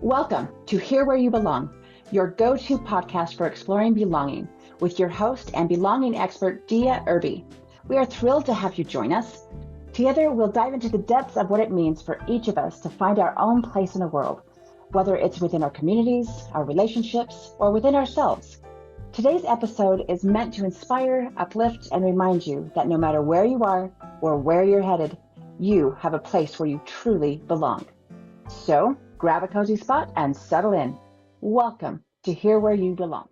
Welcome to Here Where You Belong, your go-to podcast for exploring belonging with your host and belonging expert, Dia Irby. We are thrilled to have you join us. Together, we'll dive into the depths of what it means for each of us to find our own place in the world, whether it's within our communities, our relationships, or within ourselves. Today's episode is meant to inspire, uplift, and remind you that no matter where you are or where you're headed, you have a place where you truly belong. So grab a cozy spot and settle in. Welcome to Here Where You Belong.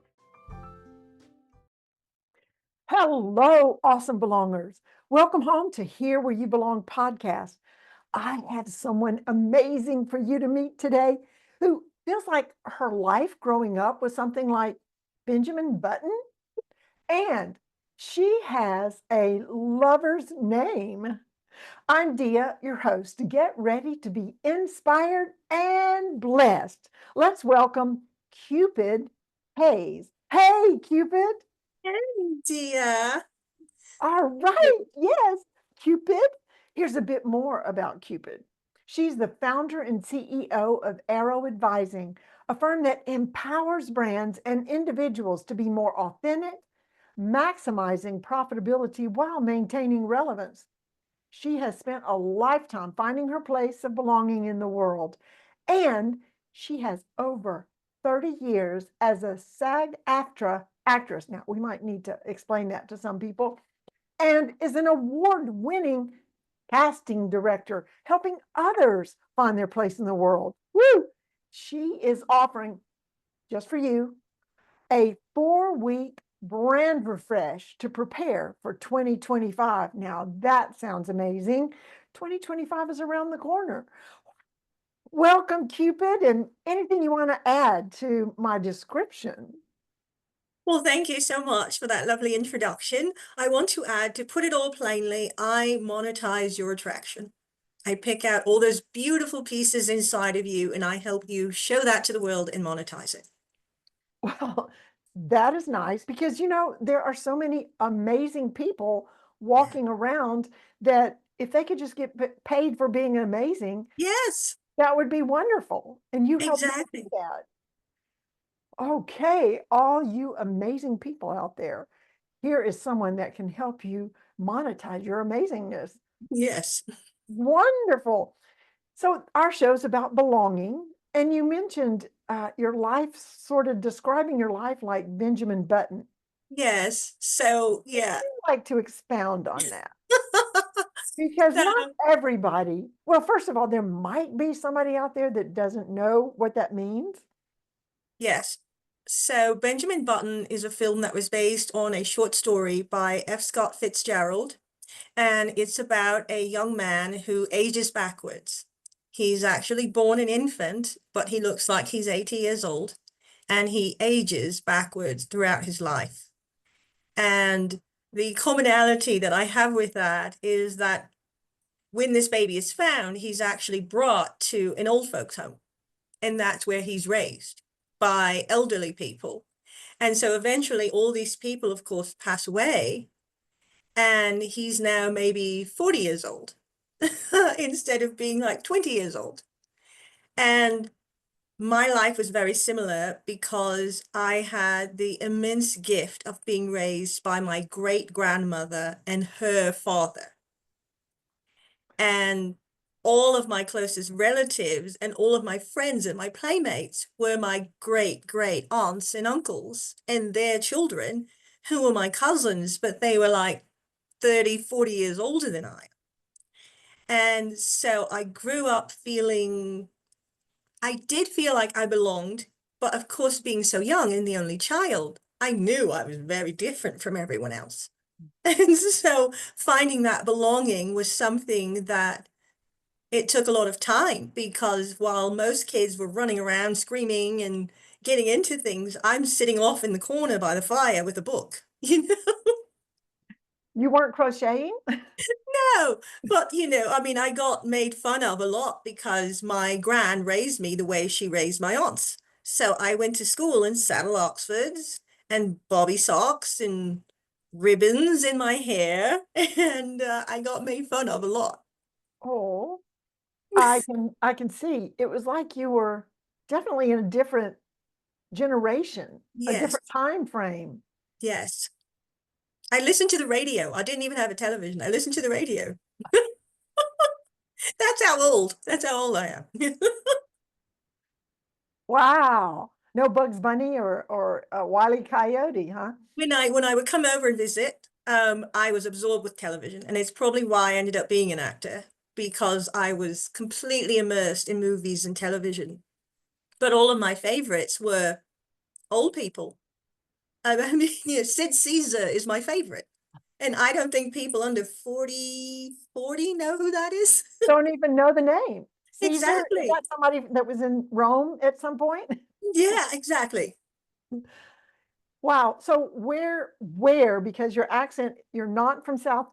Hello, awesome belongers. Welcome home to Here Where You Belong podcast. I have someone amazing for you to meet today who feels like her life growing up was something like Benjamin Button. And she has a lover's name. I'm Dia, your host. Get ready to be inspired and blessed. Let's welcome Cupid Hayes. Hey, Cupid. Hey, Dia. All right. Yes, Cupid. Here's a bit more about Cupid. She's the founder and CEO of Arrow Advising, a firm that empowers brands and individuals to be more authentic, maximizing profitability while maintaining relevance. She has spent a lifetime finding her place of belonging in the world, and she has over 30 years as a SAG-AFTRA actress. Now, we might need to explain that to some people, and is an award-winning casting director, helping others find their place in the world. Woo! She is offering, just for you, a 4-week brand refresh to prepare for 2025. Now, that sounds amazing. 2025 is around the corner. Welcome, Cupid, and anything you want to add to my description? Well, thank you so much for that lovely introduction. I want to add, to put it all plainly, I monetize your attraction. I pick out all those beautiful pieces inside of you and I help you show that to the world and monetize it. Well, that is nice because, there are so many amazing people walking around that if they could just get paid for being amazing, Yes, that would be wonderful. And you help me exactly. do that. Okay, all you amazing people out there, here is someone that can help you monetize your amazingness. Yes. Wonderful. So our show's about belonging, and you mentioned your life, sort of describing your life like Benjamin Button. Yes. So, yeah. I'd like to expound on that. Because So, not everybody, well, first of all, there might be somebody out there that doesn't know what that means. yes. So Benjamin Button is a film that was based on a short story by F. Scott Fitzgerald. And it's about a young man who ages backwards. He's actually born an infant, but he looks like he's 80 years old, and he ages backwards throughout his life. And the commonality that I have with that is that when this baby is found, he's actually brought to an old folks home, and that's where he's raised by elderly people. And so eventually all these people, of course, pass away, and he's now maybe 40 years old instead of being like 20 years old. And my life was very similar because I had the immense gift of being raised by my great grandmother and her father. And all of my closest relatives and all of my friends and my playmates were my great aunts and uncles and their children, who were my cousins, but they were like 30, 40 years older than I. And so I grew up I did feel like I belonged, but of course, being so young and the only child, I knew I was very different from everyone else. And so finding that belonging was something that it took a lot of time, because while most kids were running around screaming and getting into things, I'm sitting off in the corner by the fire with a book, You weren't crocheting? No, but I mean, I got made fun of a lot because my gran raised me the way she raised my aunts. So I went to school in saddle Oxfords and bobby socks and ribbons in my hair, and I got made fun of a lot. Oh, I can see. It was like you were definitely in a different generation, a Yes, different time frame. yes. I listened to the radio. I didn't even have a television. I listened to the radio. That's how old. That's how old I am. Wow. No Bugs Bunny or Wile E. Coyote, huh? When I would come over and visit, I was absorbed with television, and it's probably why I ended up being an actor, because I was completely immersed in movies and television. But all of my favorites were old people. I mean, Sid Caesar is my favorite. And I don't think people under 40 know who that is. Don't even know the name. Caesar, is Exactly. that somebody that was in Rome at some point? Yeah, exactly. Wow. So because your accent, you're not from South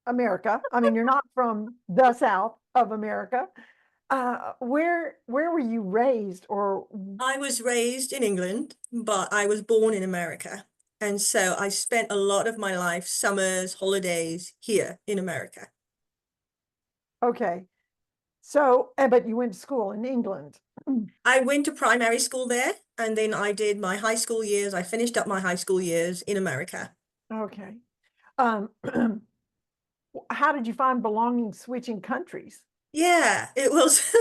America. I mean, you're not from the South of America. Where were you raised or I was raised in England, but I was born in America. And so I spent a lot of my life, summers, holidays here in America. okay. So, but you went to school in England. I went to primary school there, and then I did my high school years. I finished up my high school years in America. Okay. Um, how did you find belonging switching countries? Yeah, it was,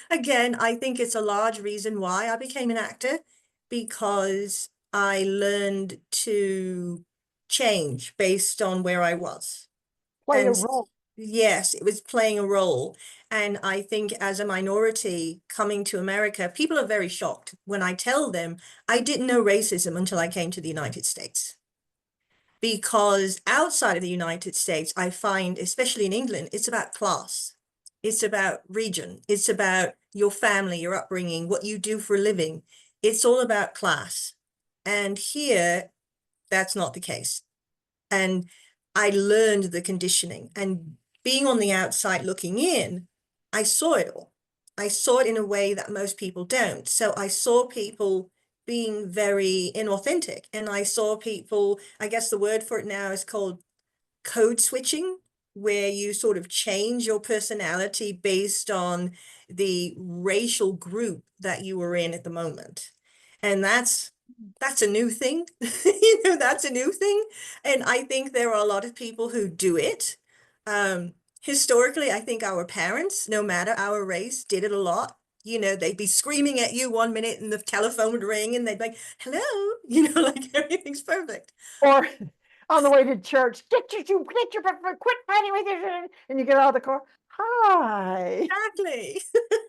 again, I think it's a large reason why I became an actor, because I learned to change based on where I was. Play a And role. yes, it was playing a role. And I think as a minority coming to America, people are very shocked when I tell them I didn't know racism until I came to the United States. Because outside of the United States, I find, especially in England, it's about class. It's about region. It's about your family, your upbringing, what you do for a living. It's all about class. And here, that's not the case. And I learned the conditioning, and being on the outside looking in, I saw it all. I saw it in a way that most people don't. So I saw people being very inauthentic, and I saw people, I guess the word for it now is called code switching, where you sort of change your personality based on the racial group that you were in at the moment. And that's a new thing. That's a new thing. And I think there are a lot of people who do it. Historically, I think our parents, no matter our race, did it a lot. They'd be screaming at you one minute and the telephone would ring and they'd be like, hello, like everything's perfect. Or on the way to church, quit fighting with your, and you get out of the car. Hi. Exactly.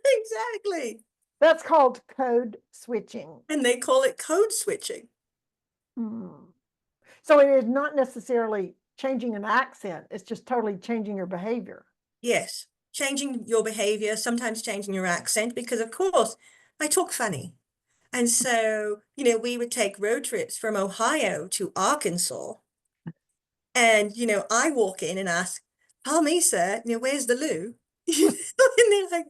Exactly. That's called code switching. And they call it code switching. Hmm. So it is not necessarily changing an accent, it's just totally changing your behavior. Yes. Changing your behavior, sometimes changing your accent, because of course I talk funny. And so, we would take road trips from Ohio to Arkansas. And, I walk in and ask, pardon me, sir, where's the loo? And they're like,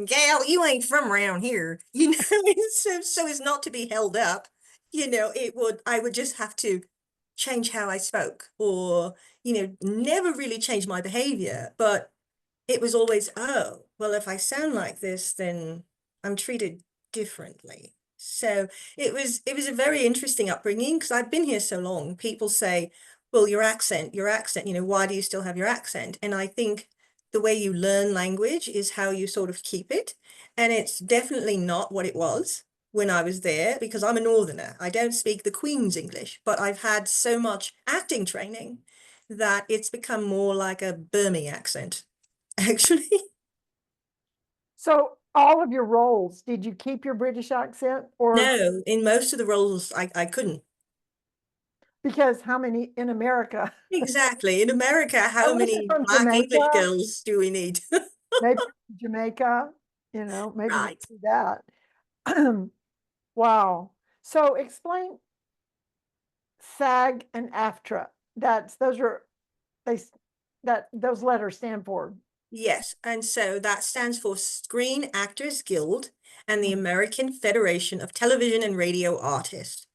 gal, you ain't from around here. So as not to be held up, I would just have to change how I spoke, or, never really change my behavior. But it was always, oh, well, if I sound like this, then I'm treated differently. So it was a very interesting upbringing, because I've been here so long. People say, well, your accent, why do you still have your accent? And I think the way you learn language is how you sort of keep it. And it's definitely not what it was when I was there, because I'm a northerner. I don't speak the Queen's English, but I've had so much acting training that it's become more like a Burmese accent, actually. So all of your roles, did you keep your British accent or No, in most of the roles, I couldn't. because how many in America? Exactly. In America, how Unless you're many from Black English Jamaica, girls do we need? maybe Jamaica, maybe you Right. do that. Wow. So explain SAG and AFTRA. Those are they that those letters stand for. Yes. And so that stands for Screen Actors Guild and the American Federation of Television and Radio Artists.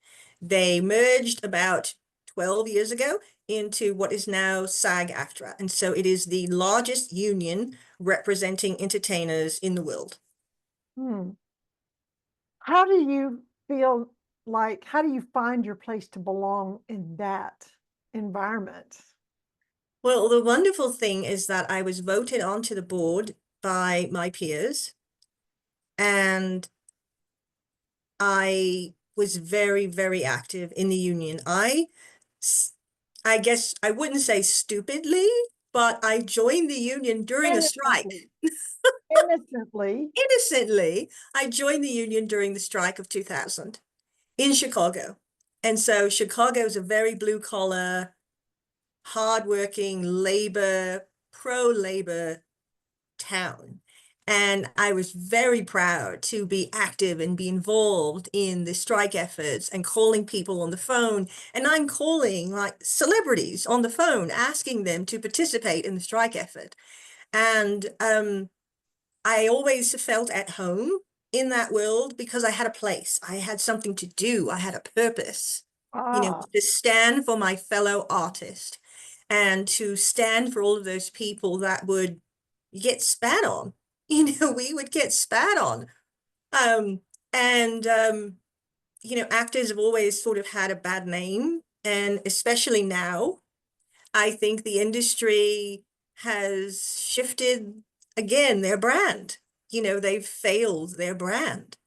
They merged about 12 years ago into what is now SAG-AFTRA. And so it is the largest union representing entertainers in the world. Hmm. How do you feel like, how do you find your place to belong in that environment? Well, the wonderful thing is that I was voted onto the board by my peers, and I was very, very active in the union. I guess I wouldn't say stupidly, but I joined the union during a strike. Innocently. Innocently. Innocently, I joined the union during the strike of 2000 in Chicago. And so Chicago is a very blue collar, hardworking labor, pro-labor town. And I was very proud to be active and be involved in the strike efforts and calling people on the phone. And I'm calling like celebrities on the phone, asking them to participate in the strike effort. And I always felt at home in that world because I had a place. I had something to do. I had a purpose, Ah, to stand for my fellow artist and to stand for all of those people that would get spat on. We would get spat on. Um, and actors have always sort of had a bad name, and especially now, I think the industry has shifted again their brand. They've failed their brand.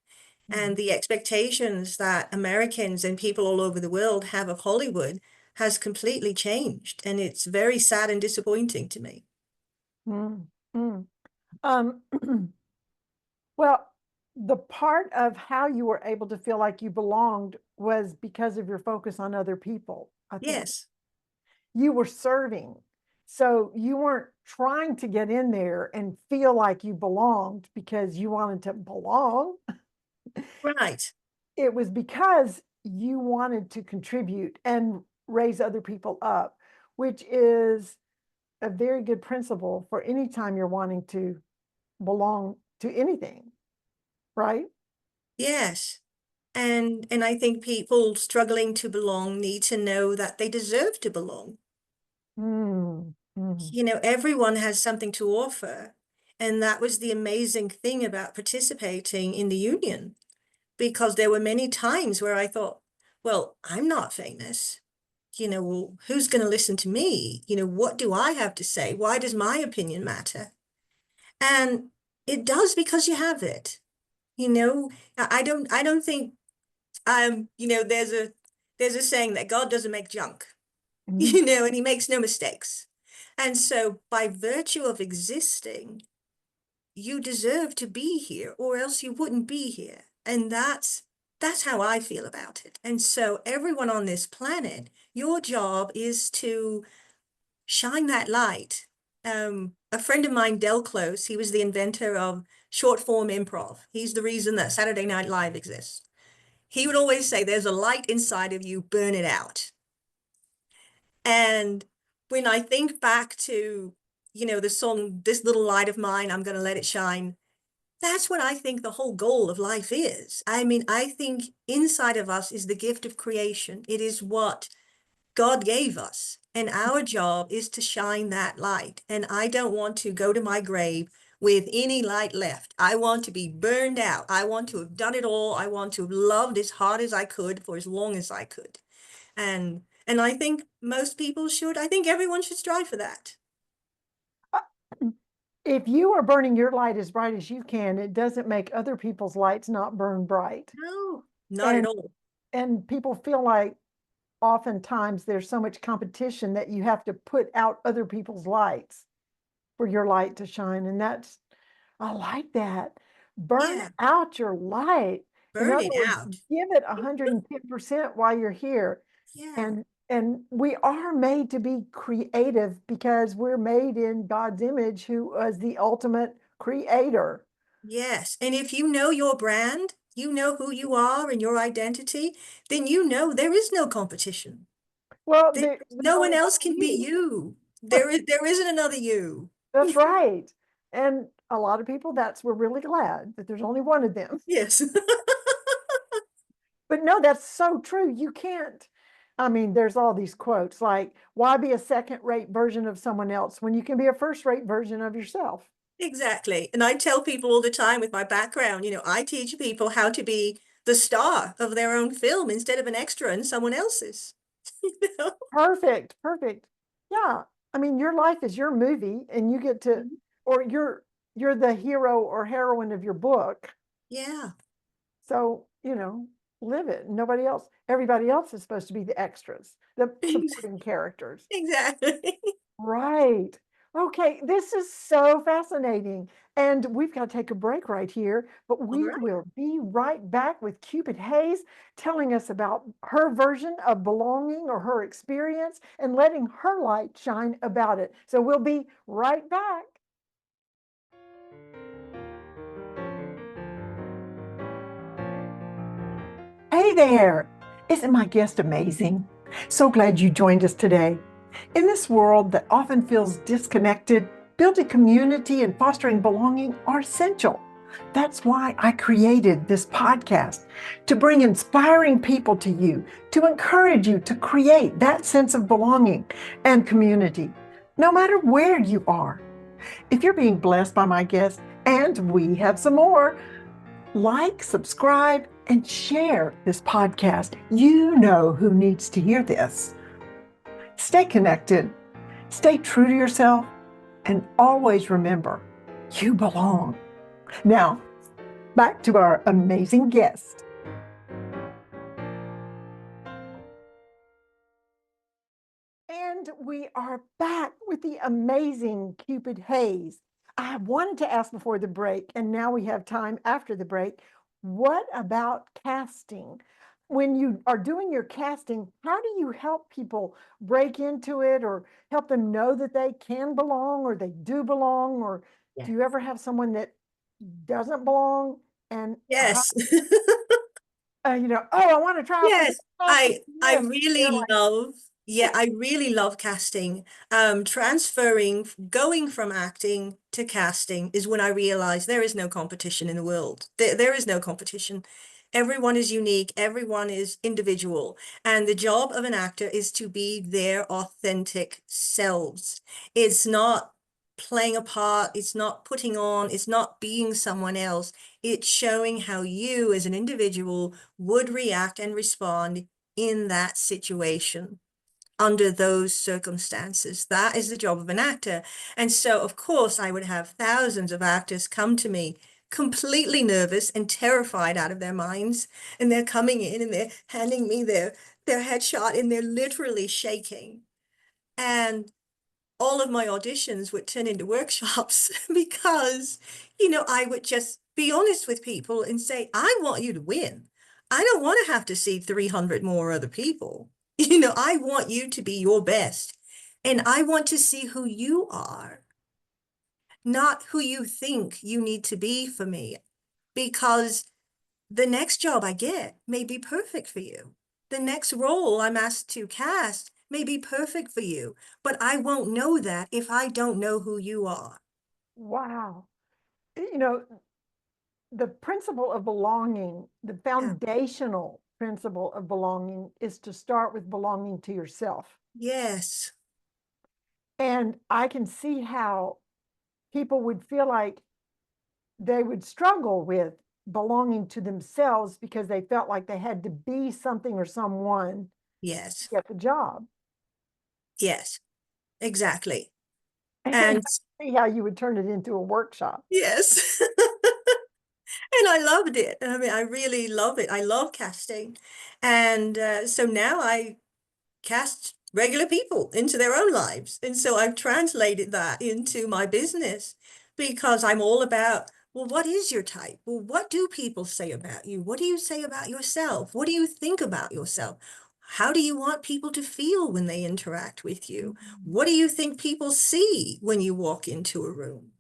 And mhm. the expectations that Americans and people all over the world have of Hollywood has completely changed. And it's very sad and disappointing to me. Mm, mm. Um, well, the part of how you were able to feel like you belonged was because of your focus on other people, I think. Yes, You were serving. So you weren't trying to get in there and feel like you belonged because you wanted to belong. right. It was because you wanted to contribute and raise other people up, which is a very good principle for any time you're wanting to belong to anything, right? Yes. And I think people struggling to belong need to know that they deserve to belong. Mm, mm, Everyone has something to offer. And that was the amazing thing about participating in the union, because there were many times where I thought, well, I'm not famous. Well, who's going to listen to me? What do I have to say? Why does my opinion matter? And it does, because you have it. I don't think there's a saying that God doesn't make junk, mm. and he makes no mistakes. And so by virtue of existing, you deserve to be here, or else you wouldn't be here. And that's how I feel about it. And so everyone on this planet, your job is to shine that light. A friend of mine, Del Close, he was the inventor of short form improv. He's the reason that Saturday Night Live exists. He would always say, there's a light inside of you, burn it out. And when I think back to, the song, This Little Light of Mine, I'm going to let it shine, that's what I think the whole goal of life is. I mean, I think inside of us is the gift of creation. It is what God gave us. And our job is to shine that light. And I don't want to go to my grave with any light left. I want to be burned out. I want to have done it all. I want to have loved as hard as I could for as long as I could. And I think most people should. I think everyone should strive for that. If you are burning your light as bright as you can, it doesn't make other people's lights not burn bright. No, not at And all. and people feel like oftentimes there's so much competition that you have to put out other people's lights for your light to shine. And that's, I like that. Burn Yeah, out your light. In burn other it words, out. give it 110% while you're here. Yeah. And we are made to be creative because we're made in God's image, who was the ultimate creator. Yes. And if you know your brand, you know who you are and your identity, then there is no competition. Well, There, there's no one only else one can be you. you. There isn't another you. That's right. And a lot of people, we're really glad that there's only one of them. Yes. But no, that's so true. You can't. I mean, there's all these quotes like, why be a second rate version of someone else when you can be a first rate version of yourself? Exactly. And I tell people all the time with my background, I teach people how to be the star of their own film instead of an extra in someone else's. You know? Perfect, perfect. Yeah. I mean, your life is your movie and you get to, Mhm. or you're the hero or heroine of your book. Yeah, So, live it. Nobody else, everybody else is supposed to be the extras, the supporting characters. exactly. Right. Okay, this is so fascinating. And we've got to take a break right here, but All we right. will be right back with Cupid Hayes telling us about her version of belonging or her experience and letting her light shine about it. So we'll be right back. Hey there! Isn't my guest amazing? So glad you joined us today. In this world that often feels disconnected, building community and fostering belonging are essential. That's why I created this podcast to bring inspiring people to you, to encourage you to create that sense of belonging and community, no matter where you are. If you're being blessed by my guest, and we have some more, like, subscribe, and share this podcast. You know who needs to hear this. Stay connected, stay true to yourself, and always remember you belong. Now, back to our amazing guest. And we are back with the amazing Cupid Hayes. I wanted to ask before the break, and now we have time after the break. What about casting? When you are doing your casting, how do you help people break into it or help them know that they can belong or they do belong? Or Yeah. do you ever have someone that doesn't belong and how, Yes. oh, I want to try out for this Yes, casting. I Yes. They're really like, love, yeah, I really love casting. Transferring, going from acting to casting is when I realized there is no competition in the world. There is no competition. Everyone is unique, everyone is individual, and the job of an actor is to be their authentic selves. It's not playing a part, it's not putting on, it's not being someone else. It's showing how you as an individual would react and respond in that situation under those circumstances. That is the job of an actor. And so, of course, I would have thousands of actors come to me completely nervous and terrified out of their minds. And they're coming in and they're handing me their headshot and they're literally shaking. And all of my auditions would turn into workshops because, I would just be honest with people and say, I want you to win. I don't want to have to see 300 more other people. I want you to be your best. And I want to see who you are, not who you think you need to be for me, because the next job I get may be perfect for you. The next role I'm asked to cast may be perfect for you, but I won't know that if I don't know who you are. wow. You know, the principle of belonging, the Yeah. foundational principle of belonging is to start with belonging to yourself. Yes. And I can see how people would feel like they would struggle with belonging to themselves because they felt like they had to be something or someone Yes. to get the job. Yes. Exactly. And And I see how you would turn it into a workshop. yes. And I loved it. I mean, I really love it. I love casting. And so now I cast regular people into their own lives. And so I've translated that into my business because I'm all about, well, what is your type? Well, what do people say about you? What do you say about yourself? What do you think about yourself? How do you want people to feel when they interact with you? What do you think people see when you walk into a room?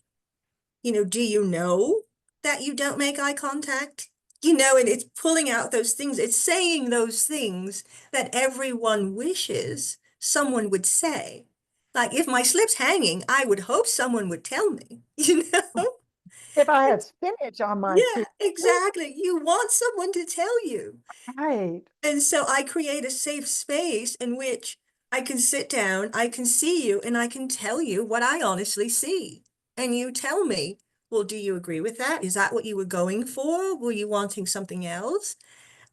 Do you know that you don't make eye contact? And it's pulling out those things, it's saying those things that everyone wishes someone would say. Like if my slip's hanging, I would hope someone would tell me, you know? If I had spinach on my Yeah, soup, exactly. You want someone to tell you. right? And so I create a safe space in which I can sit down, I can see you, and I can tell you what I honestly see. and you tell me, well, do you agree with that? Is that what you were going for? Were you wanting something else?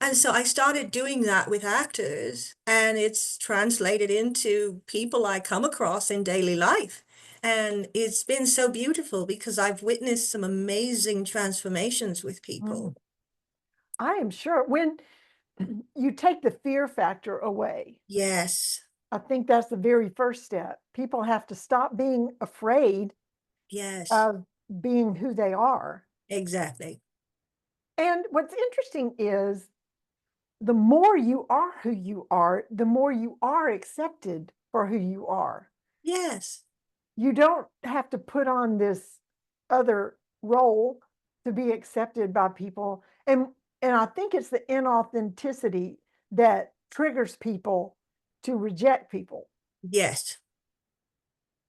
And so I started doing that with actors, and it's translated into people I come across in daily life. And it's been so beautiful because I've witnessed some amazing transformations with people. Mm. I am sure when you take the fear factor away, Yes, I think that's the very first step. People have to stop being afraid yes, of being who they are. exactly. And what's interesting is the more you are who you are, the more you are accepted for who you are. Yes, You don't have to put on this other role to be accepted by people. And I think it's the inauthenticity that triggers people to reject people. yes,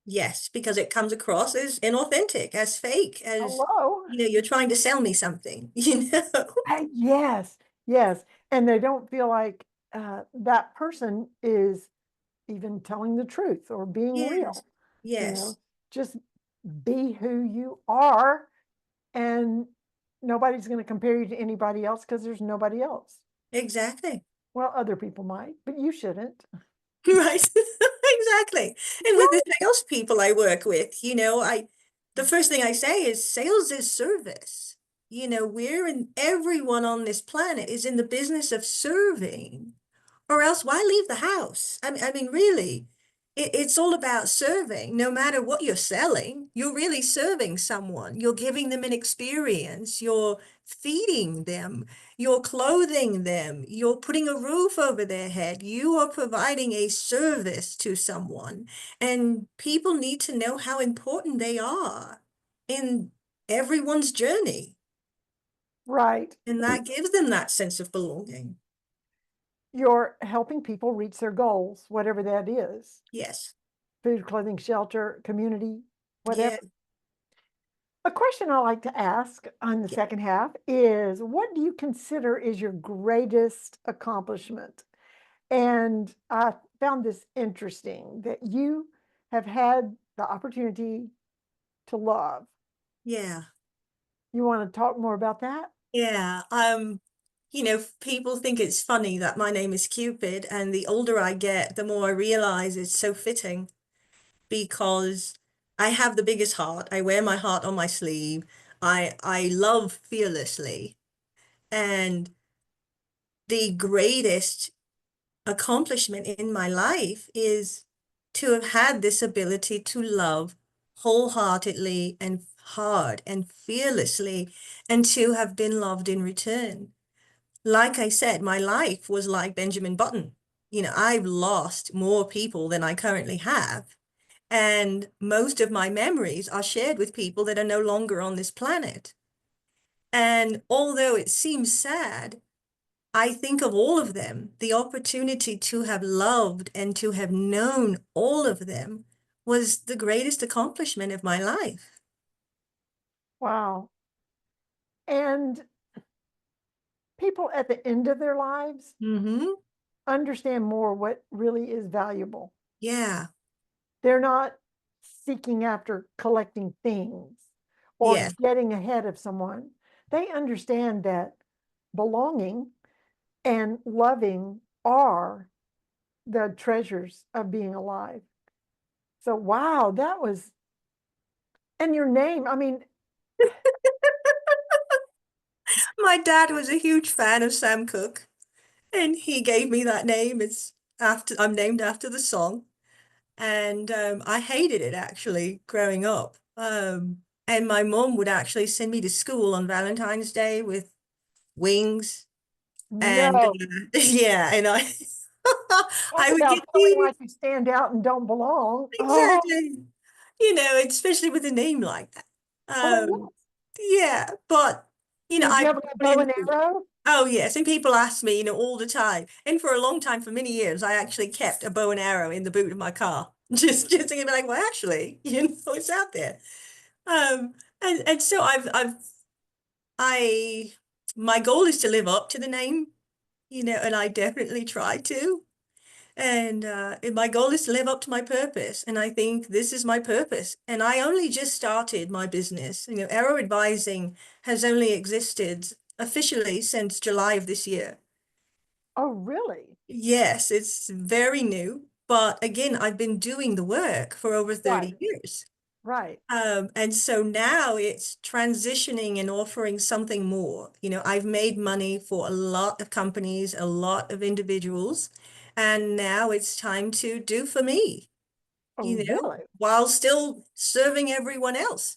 yes, because it comes across as inauthentic, as fake, as, Hello. you're trying to sell me something, you know? Yes, yes. And they don't feel like that person is even telling the truth or being Yes, real. You yes, know, just be who you are, and nobody's going to compare you to anybody else because there's nobody else. exactly. Well, other people might, but you shouldn't. Right. Exactly. And with the salespeople I work with, the first thing I say is sales is service. Everyone on this planet is in the business of serving, or else why leave the house? I mean, really, it's all about serving. No matter what you're selling, you're really serving someone. You're giving them an experience. You're feeding them. You're clothing them. You're putting a roof over their head. You are providing a service to someone. And people need to know how important they are in everyone's journey. Right. And that gives them that sense of belonging. You're helping people reach their goals, whatever that is: Yes. food, clothing, shelter, community, Yeah. whatever. A question I like to ask on the Yeah. second half is, what do you consider is your greatest accomplishment? And I found this interesting that you have had the opportunity to love. Yeah. You want to talk more about that? Yeah. People think it's funny that my name is Cupid, and the older I get, the more I realize it's so fitting because I have the biggest heart. I wear my heart on my sleeve. I love fearlessly. And the greatest accomplishment in my life is to have had this ability to love wholeheartedly and hard and fearlessly, and to have been loved in return. Like I said, my life was like Benjamin Button. I've lost more people than I currently have. And most of my memories are shared with people that are no longer on this planet. And although it seems sad, I think of all of them, the opportunity to have loved and to have known all of them was the greatest accomplishment of my life. Wow. And people at the end of their lives Mm-hmm. understand more what really is valuable. Yeah. They're not seeking after collecting things or Yeah. getting ahead of someone. They understand that belonging and loving are the treasures of being alive. So, wow, that was, and your name, I mean, My dad was a huge fan of Sam Cooke, and he gave me that name. I'm named after the song. And I hated it actually growing up. And my mom would actually send me to school on Valentine's Day with wings, and no, yeah, and I talk I would about get feeling these like you stand out and don't belong. Oh, exactly, especially with a name like that. oh, Um, yeah, but did you I have a put bow and into it. arrow? Oh yes, and people ask me, all the time. And for a long time, for many years, I actually kept a bow and arrow in the boot of my car, just to be like, well, actually, it's out there. Um, and so I, my goal is to live up to the name, and I definitely try to. And my goal is to live up to my purpose. And I think this is my purpose. And I only just started my business. Arrow Advising has only existed officially since July of this year. Oh, really? Yes, it's very new. But again, I've been doing the work for over 30 Right, years. right. And so now it's transitioning and offering something more. I've made money for a lot of companies, a lot of individuals, and now it's time to do for me, Oh, really? while still serving everyone else.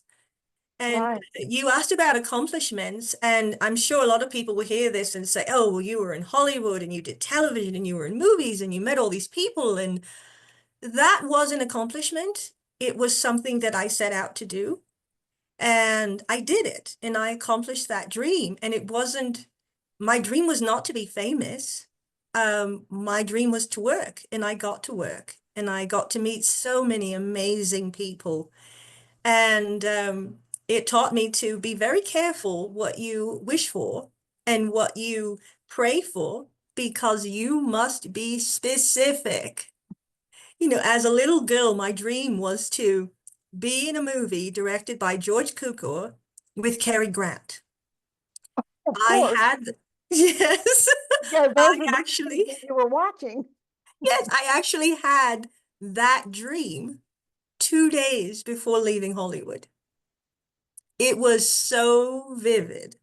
And Right. you asked about accomplishments, and I'm sure a lot of people will hear this and say, oh, well, you were in Hollywood and you did television and you were in movies and you met all these people. And that was an accomplishment. It was something that I set out to do. And I did it and I accomplished that dream. And my dream was not to be famous. My dream was to work, and I got to work and I got to meet so many amazing people. And it taught me to be very careful what you wish for and what you pray for, because you must be specific. As a little girl, my dream was to be in a movie directed by George Cukor with Cary Grant. Of I course. had, yes, Yeah, I those were the movies actually, that you were watching. yes, I actually had that dream 2 days before leaving Hollywood. It was so vivid.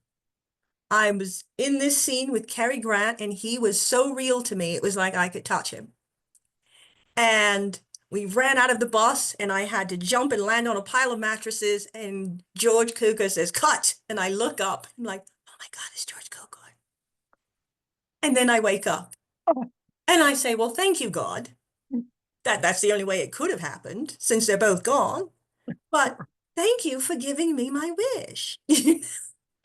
I was in this scene with Cary Grant, and he was so real to me. It was like I could touch him. And we ran out of the bus, and I had to jump and land on a pile of mattresses. And George Cukor says, cut. And I look up. I'm like, oh my God, it's George Cukor. And then I wake up Oh, and I say, well, thank you, God. That's the only way it could have happened, since they're both gone. But thank you for giving me my wish. And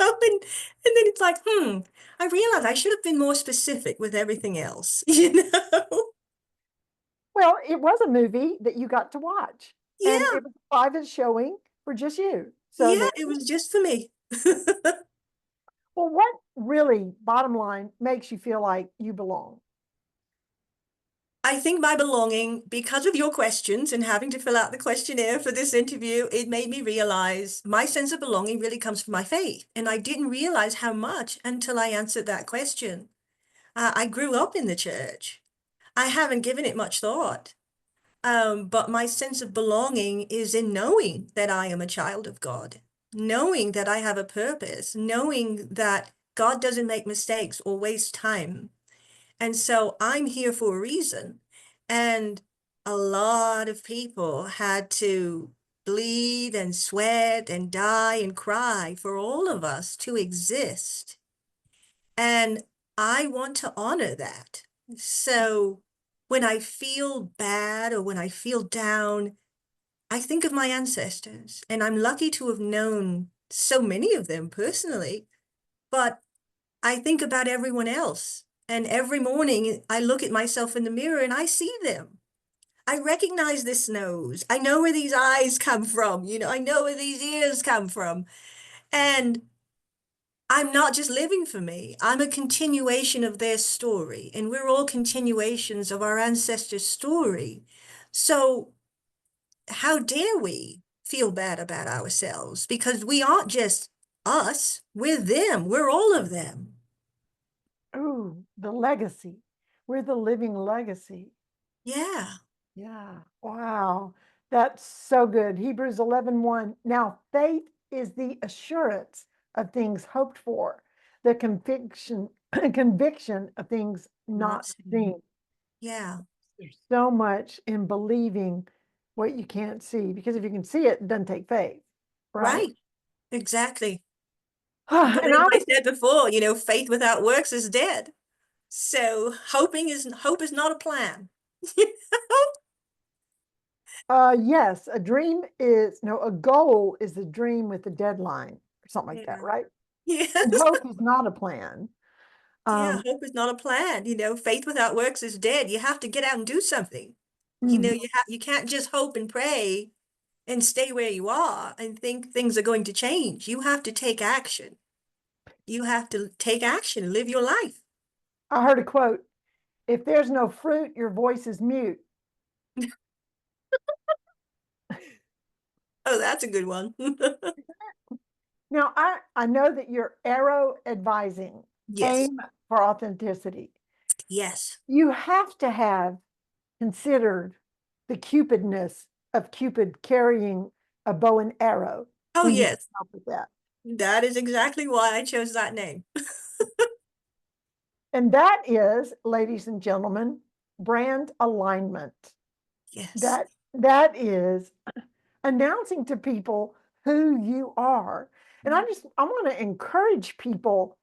then it's like, I realized I should have been more specific with everything else, well, it was a movie that you got to watch, and Yeah, it was a private showing for just you. So yeah, there. it was just for me. Well, what really, bottom line, makes you feel like you belong? I think my belonging, because of your questions and having to fill out the questionnaire for this interview, it made me realize my sense of belonging really comes from my faith. And I didn't realize how much until I answered that question. I grew up in the church. I haven't given it much thought. But my sense of belonging is in knowing that I am a child of God, knowing that I have a purpose, knowing that God doesn't make mistakes or waste time. And so I'm here for a reason. And a lot of people had to bleed and sweat and die and cry for all of us to exist. And I want to honor that. So when I feel bad or when I feel down, I think of my ancestors, and I'm lucky to have known so many of them personally, but I think about everyone else. And every morning I look at myself in the mirror and I see them. I recognize this nose. I know where these eyes come from. I know where these ears come from. And I'm not just living for me. I'm a continuation of their story, and we're all continuations of our ancestors' story. So how dare we feel bad about ourselves? Because we aren't just us, we're them, we're all of them. Ooh, the legacy. We're the living legacy. Yeah, Yeah. Wow. That's so good. Hebrews 11:1. Now, faith is the assurance of things hoped for, the conviction conviction of things not not seen. seen. Yeah, There's so much in believing what you can't see, because if you can see it, it doesn't take faith, right? right, exactly. But And as I I was, said before, faith without works is dead. So hope is not a plan. yes, a dream is, no, a goal is a dream with a deadline or something like that, Yeah. right? And Yes. hope is not a plan. Yeah, Um, hope is not a plan. Faith without works is dead. You have to get out and do something. mhm. You can't just hope and pray and stay where you are and think things are going to change. You have to take action. You have to take action and live your life. I heard a quote. If there's no fruit, your voice is mute. Oh, that's a good one. Now, I know that you're arrow advising, Yes. aim for authenticity. Yes. You have to have considered the Cupidness of Cupid carrying a bow and arrow Oh, when you yes. come up with that. That is exactly why I chose that name. And that is, ladies and gentlemen, brand alignment. Yes. That is announcing to people who you are. And I want to encourage people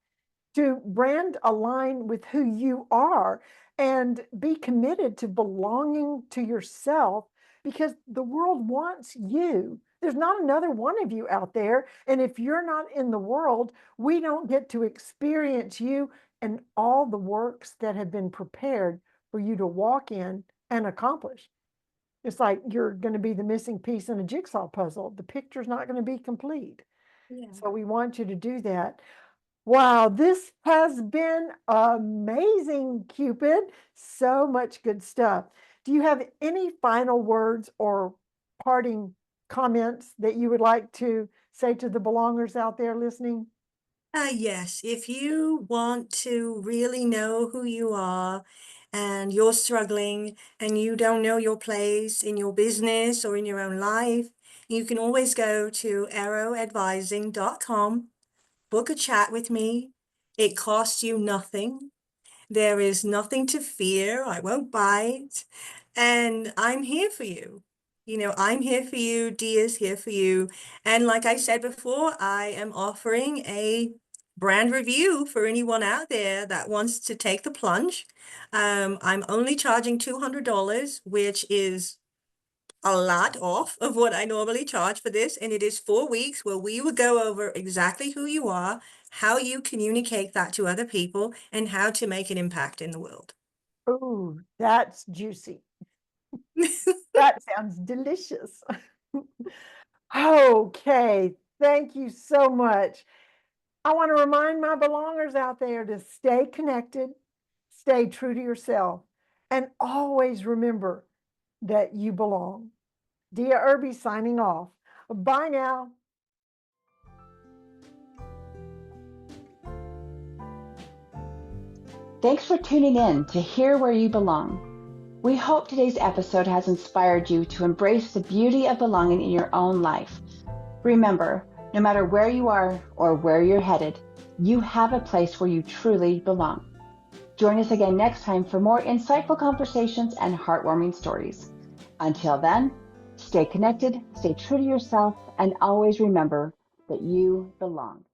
to brand align with who you are and be committed to belonging to yourself, because the world wants you. There's not another one of you out there. And if you're not in the world, we don't get to experience you and all the works that have been prepared for you to walk in and accomplish. It's like you're going to be the missing piece in a jigsaw puzzle. The picture's not going to be complete. Yeah. So we want you to do that. Wow, this has been amazing, Cupid. So much good stuff. Do you have any final words or parting comments that you would like to say to the belongers out there listening? Yes, if you want to really know who you are and you're struggling and you don't know your place in your business or in your own life, you can always go to arrowadvising.com, book a chat with me. It costs you nothing. There is nothing to fear. I won't bite. And I'm here for you. I'm here for you. Dia's here for you. And like I said before, I am offering a brand review for anyone out there that wants to take the plunge. I'm only charging $200, which is a lot off of what I normally charge for this. And it is 4 weeks where we will go over exactly who you are, how you communicate that to other people, and how to make an impact in the world. Oh, that's juicy. That sounds delicious. Okay, thank you so much. I want to remind my belongers out there to stay connected, stay true to yourself, and always remember that you belong. Dia Irby signing off. Bye now. Thanks for tuning in to Hear Where You Belong. We hope today's episode has inspired you to embrace the beauty of belonging in your own life. Remember, no matter where you are or where you're headed, you have a place where you truly belong. Join us again next time for more insightful conversations and heartwarming stories. Until then, stay connected, stay true to yourself, and always remember that you belong.